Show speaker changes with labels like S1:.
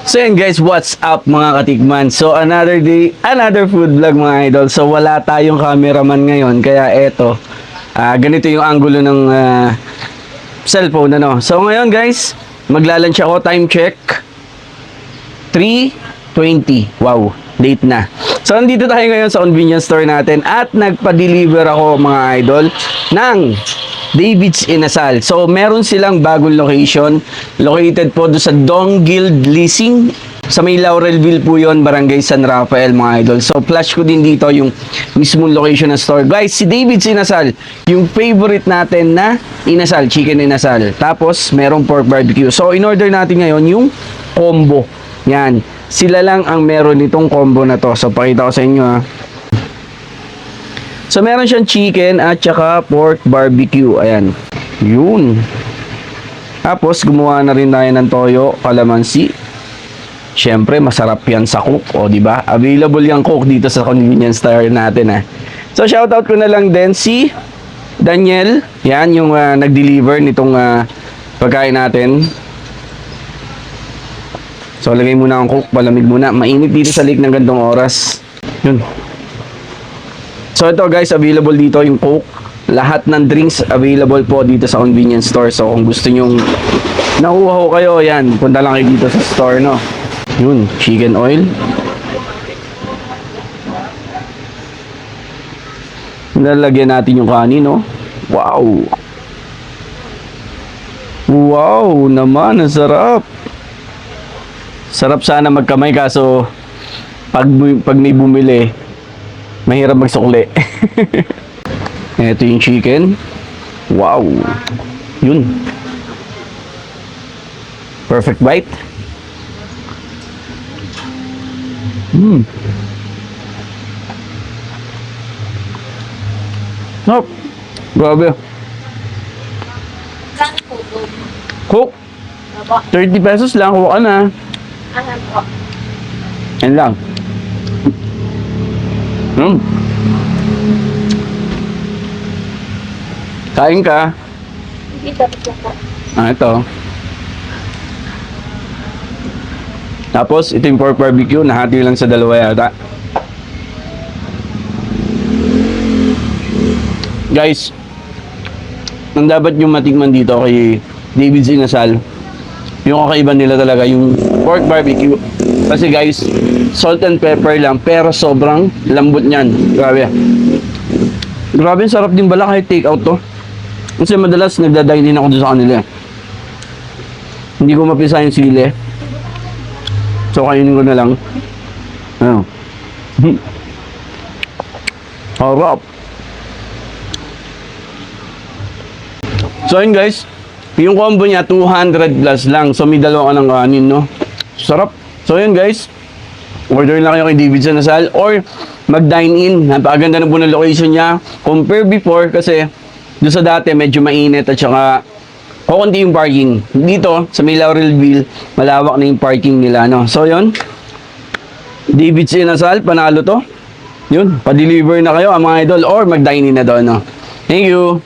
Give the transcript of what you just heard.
S1: So yun guys, what's up mga katikman? So another day, another food vlog mga idol. So wala tayong cameraman ngayon, kaya eto, ganito yung angulo ng cellphone ano. So ngayon guys, maglalunch ako, time check 3:20. Wow, late na. So nandito tayo ngayon sa convenience store natin at nagpa-deliver ako mga idol ng David's Inasal. So, meron silang bagong location. Located po doon sa Dongguild Leasing. Sa may Laurelville po yon, Barangay San Rafael mga idol. So, flash ko din dito yung mismong location ng store. Guys, si David's Inasal, yung favorite natin na inasal, chicken inasal. Tapos, merong pork barbecue. So, in-order natin ngayon yung combo. Yan. Sila lang ang meron nitong combo na to. So, pakita ko sa inyo ha. So, meron siyang chicken at saka pork barbecue. Ayan. Yun. Tapos, gumawa na rin tayo ng toyo, kalamansi. Siyempre, masarap yan sa Coke. O, diba? Available yung Coke dito sa convenience store natin, ha. So, shoutout ko na lang din si Daniel. Yan, yung nag-deliver nitong pagkain natin. So, lagay muna ang Coke. Palamig muna. Mainit dito sa lake ng gantong oras. Yun. So ito guys, available dito yung Coke. Lahat ng drinks available po dito sa convenience store. So kung gusto nyong nakuha ko kayo, yan, punta lang kayo dito sa store, no. Yun, chicken oil. Nalagyan natin yung kanin, no. Wow. Wow naman, ang sarap. Sarap sana magkamay kaso pag may bumili, mahirap magsukli. Ito yung chicken. Wow. Yun. Perfect bite. Hop. Grabe.
S2: Saan po?
S1: Coke. 30 pesos lang. Kuha ka na.
S2: Alam po.
S1: Yan lang. Kain ka.
S2: Hindi dapat po.
S1: Ito. Tapos, ito yung pork barbecue. Nahati lang sa dalawa yata. Guys, ang dapat yung matikman dito kay David's Inasal, yung kakaiba nila talaga, yung pork barbecue. Kasi guys, salt and pepper lang, pero sobrang lambot niyan. Grabe. Grabe, sarap din bala kahit take out to. Kasi madalas nagdadine din ako doon sa kanila. Hindi ko mapisa yung sili. So kainin ko na lang. Ano? Harap. So yun guys, yung combo niya 200 plus lang. So may dalawa ka ng kanin, no? Sarap. So yun guys, order na kayo kay David's Inasal or mag-dine in. Napakaganda na po ng location niya. Compare before kasi doon sa dati medyo mainit at saka kukunti yung parking. Dito sa may Laurelville, malawak na yung parking nila, no? So yun, David's Inasal, panalo to. Yun, pa-deliver na kayo mga idol or mag-dine in na doon, no? Thank you.